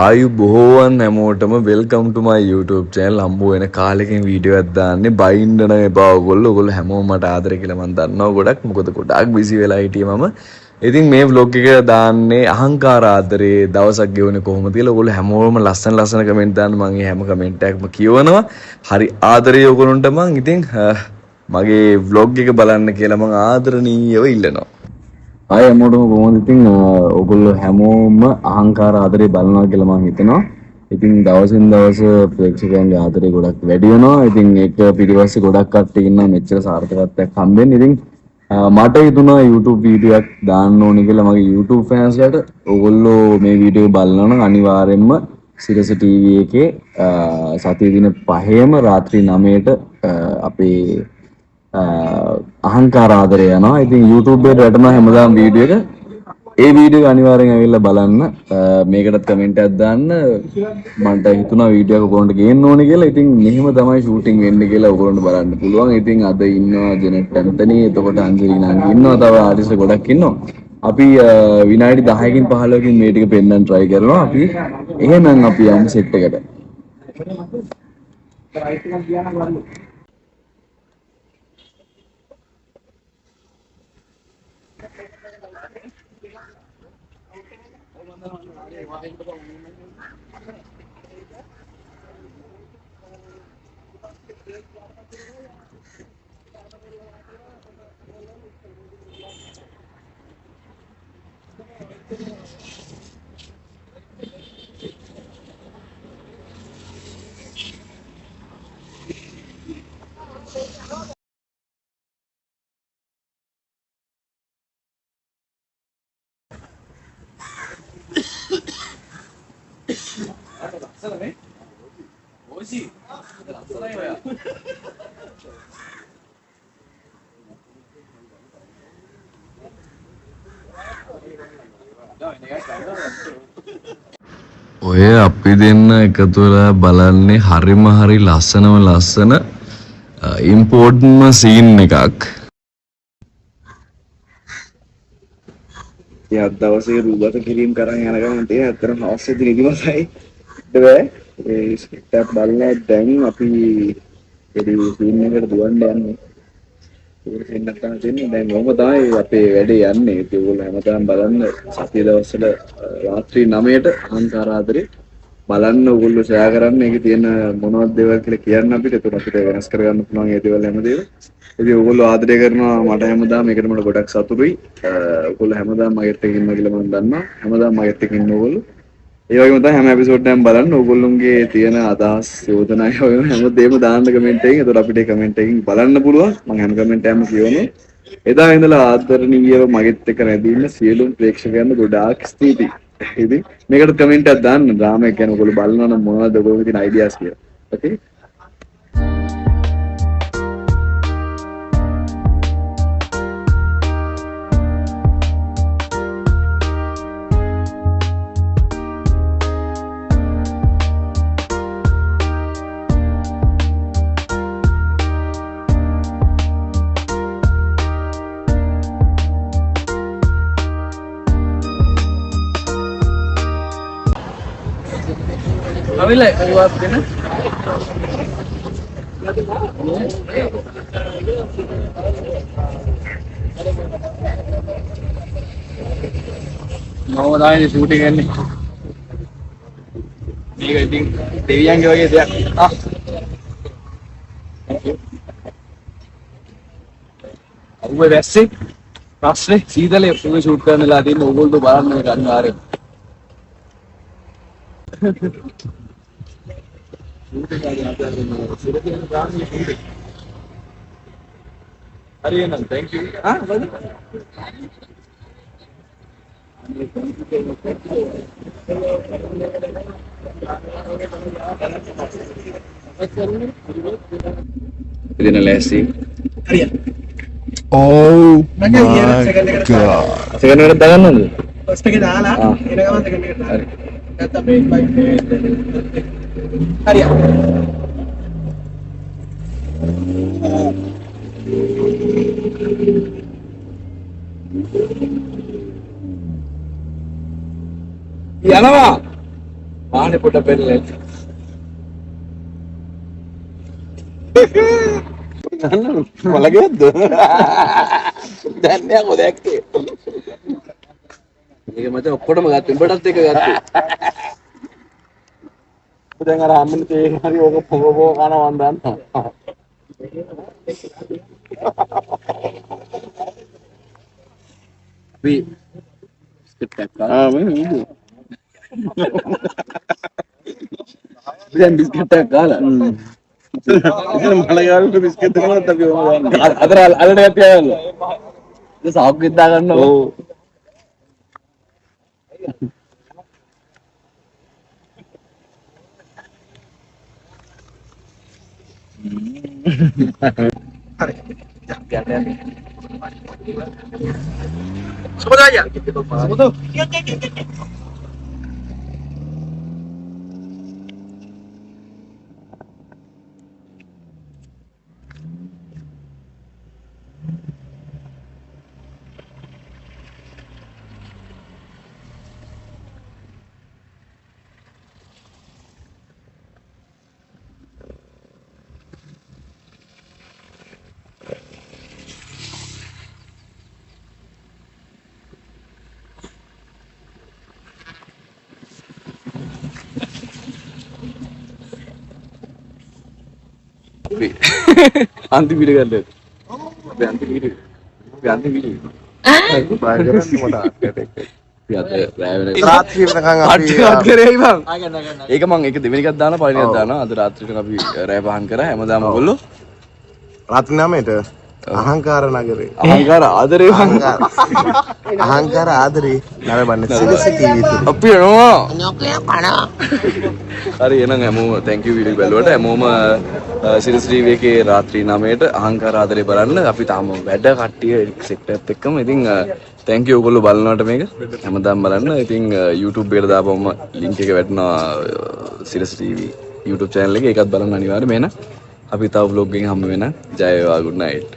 ආයුබෝවන් හැමෝටම වෙල්කම් ටු මයි YouTube channel. හම්බ වෙන කාලෙකින් වීඩියෝ එකක් දාන්නේ. බයින්න නම් එපා ඔයගොල්ලෝ. ඔයගොල්ලෝ හැමෝම මට ආදරේ කියලා මම දන්නවා ගොඩක්. මොකද ගොඩක් බිසි වෙලා හිටියේ මම. ඉතින් මේ vlog එක දාන්නේ අහංකාර ආදරේ දවසක් ගෙවන්නේ කොහොමද කියලා. ඔයගොල්ලෝ හැමෝම ලස්සන කමෙන්ට් දාන්න. මම මේ හැම කමෙන්ට් එකක්ම කියවනවා. හරි ආදරේ ඔයගොල්ලන්ට මම. ඉතින් මගේ vlog එක බලන්න කියලා මම ආදරණීයව ඉල්ලනවා. අය හැමෝටම කොහොමද ඉතින් ඔයගොල්ලෝ හැමෝම අහංකාර ආදරේ බලනවා කියලා මම හිතනවා. ඉතින් දවසින් දවස ප්‍රේක්ෂකයන්ගේ ආදරේ ගොඩක් වැඩි වෙනවා. ඉතින් ඒක පිටිපස්සේ ගොඩක් කට්ටිය ඉන්නවා මෙච්චර සාර්ථකත්වයක් හම්බෙන්නේ. ඉතින් මට හිතුණා YouTube වීඩියෝ එකක් දාන්න ඕනේ කියලා මගේ YouTube fans-ලාට. ඔයගොල්ලෝ මේ වීඩියෝ බලනවා නම් අනිවාර්යෙන්ම සිරස TV එකේ සතිය දින 5ම රාත්‍රී 9ට අපේ අහංකාර ආදරේ යනවා. ඉතින් YouTube එකට වැටෙනවා හැමදාම වීඩියෝ එක. ඒ වීඩියෝ එක අනිවාර්යෙන් ඇවිල්ලා බලන්න. මේකටත් කමෙන්ට් එකක් දාන්න. මන්ට හිතුණා වීඩියෝ එක කොහොමද ගේන්න ඕනේ කියලා. ඉතින් මෙහෙම තමයි ෂූටින් වෙන්නේ කියලා ඔයගොල්ලන්ට බලන්න පුළුවන්. ඉතින් අද ඉන්නවා ජෙනට් ඇන්තනි, එතකොට අංජලි නංගි ඉන්නවා, තව ආටිස්ට් ගොඩක් ඉන්නවා. අපි විනාඩි 10කින් 15කින් මේ ටික පෙන්නන්න try කරනවා. අපි එහෙනම් අපි යමු සෙට් එකට. ඔය අපි දෙන්න එකතු වෙලා බලන්නේ හරිම හරි ලස්සන ඉම්පෝර්ට්ම සීන් එකක්. ඒ දවසේ රූපත කිරීම කරන් යන ගමන් තියෙන අතරම අවශ්‍ය දි නිදිමතයි. ඒක ඒ ස්ක්‍රිප්ට් එක බලලා දැන් අපි ඒ සීන් එකට දුවන්න යන්නේ. ඒක දෙන්නත් තමයි තියෙන්නේ. දැන් මොකම තමයි අපේ වැඩේ යන්නේ. ඒක ඔයගොල්ලෝ හැමදාම බලන්න සතිය දවස්වල රාත්‍රී 9ට අහංකාර ආදරේ බලන්න ඔයගොල්ලෝ ෂෙයා කරන්න. ඒකේ තියෙන මොනවද දේවල් කියලා කියන්න අපිට. ඒක අපිට වෙනස් කරගන්න පුළුවන් ඒ දේවල් හැමදේම. ඉතින් ඔයගොල්ලෝ ආදරය කරනවා මට හැමදාම. ඒකට මට ගොඩක් සතුටුයි. ඔයගොල්ලෝ හැමදාම මගෙත් එක්ක ඉන්නවා කියලා මම දන්නවා. හැමදාම මගෙත් එක්ක ඉන්න ඔයගොල්ලෝ. ඒ වගේම තමයි හැම එපිසෝඩ් එකක්ම බලන්න. ඔයගොල්ලෝගේ තියෙන අදහස් යෝජනා හැමදේම දාන්න කමෙන්ට් එකකින්. ඒතකොට අපිට කමෙන්ට් එකකින් බලන්න පුළුවන්. මම හැම කමෙන්ට් එකක්ම කියවනවා. එදා ඉඳලා ආදරණීයව මගෙත් එක්ක රැඳී ඉන්න සියලුම ප්‍රේක්ෂකයන්ට ගොඩාක් ස්තුතියි. ඉතින් මේකට කමෙන්ට් එකක් දාන්න. ඩ්‍රාමා එක ගැන ඔයගොල්ලෝ බලනවා නම් මොනවද ඔයගොල්ලෝගේ තියෙන අයිඩියාස් කියලා. ඕකේ. Avila jawab देना mau tanya shooting ini ini දෙවියන්ගේ වගේ දෙයක් අරුවේ වැස්සේ ප්‍රශ්නේ සීතලේ පුගේ ෂූට් කරන්නලා තියෙන ඕගොල්ලෝ බලන්න මේක අනිවාර්යෙන් Ariana, thank you. Ah, what? ඉතින් ලෑස්ති. හරියට. Oh my second එකට god. සෙකන්ඩ් එකට දාගන්නවද? ෆස්ට් එකේ දාලා ආ. එන ගමන් සෙකන්ඩ් එකට දාන්න. හරි. නැත්නම් මේ බයික් හරියට. යනවා. වාහනේ පොඩ පෙරලෙන්න. මලගෙද්ද? දැන් නෑ කො දැක්කේ. මේක මචං ඔක්කොටම ගත්තා. උඹටත් එක ගත්තා. දැන් අර අම්මනේ තේ හරි ඕක පොගෝ කනවා මන් දන්නවා. අපි ස්කිප් එකක් ගන්න. මේ වීඩියෝ. දැන් බිස්කට් එකක් ගාලා. ඉතින් මලගාවට බිස්කට් දෙනවත් අපි ඕම ගන්නවා. අතර අලට ගැප්පිය ගන්න. ඒක සාක්කුවෙත් දා ගන්නවා. ඔව්. හරි. සුබ දායියා. සුබදෝ. අන්තිම වීඩියෝ ගන්න. අපි අන්තිම වීඩියෝ. අපි අන්තිම වීඩියෝ. බය කරන්නේ මොකටද? අපි අද රෑ වෙන රාත්‍රී වෙනකන් අපි අත් කරේ ඉතින්. ඒක මම ඒක දෙවෙනි එකක් දානවා පළවෙනි එකක් දානවා. අද රාත්‍රියට අපි රෑ පහන් කරා හැමදාම ඔයගොල්ලෝ රාත්‍රී 9ට අහංකාර නගරේ. අහංකාර ආදරේ අහංකාර ආදරේ නරඹන්න සිරිසි ටීවී තුල. අපි එනවා. හරි එහෙනම් හැමෝම thank you වීඩියෝ බලුවට හැමෝම සිරිස් ටීවී එකේ රාත්‍රී 9ට අහංකාර ආදරේ බලන්න. අපි තාම වැඩ කට්ටිය සෙට් එකත් එක්කම ඉතින් thank you ඔයගොල්ලෝ බලනවට මේක හැමදාම බලන්න. ඉතින් YouTube එකට දාපුවම link එක වැටෙනවා සිරිස් ටීවී YouTube channel එකේ ඒකත් බලන්න අනිවාර්යයෙන්. මෙන්න අපි තව vlog එකකින් හම්බ වෙන. ජය වේවා good night.